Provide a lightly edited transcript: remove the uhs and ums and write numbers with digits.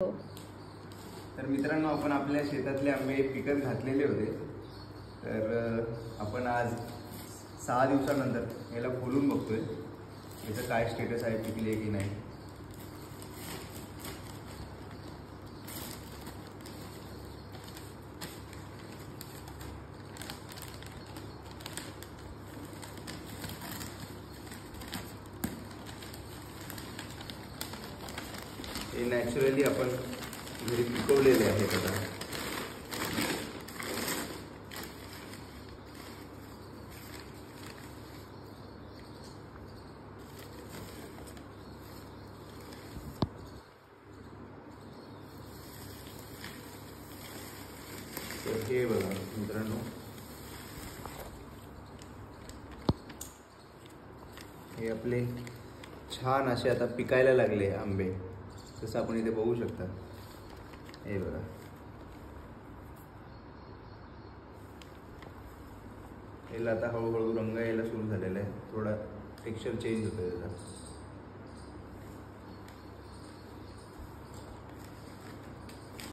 तर मित्रांनो, आपण आपल्या शेतातले आंबे पिकत घातलेले होते. तर आपण आज 6 दिवसानंतर याला खोलून बघतोय याचं काय स्टेटस आहे, पिकले की नाही. हे नॅचरली आपण घरी पिकवलेले आहेत. आता तर हे बघा मित्रांनो, हे आपले छान असे आता पिकायला लागले आंबे, जसं आपण इथे बघू शकता. हे बघा, याला आता हळूहळू रंग यायला सुरू झालेला आहे. थोडा टेक्स्चर चेंज होतोय त्याचा.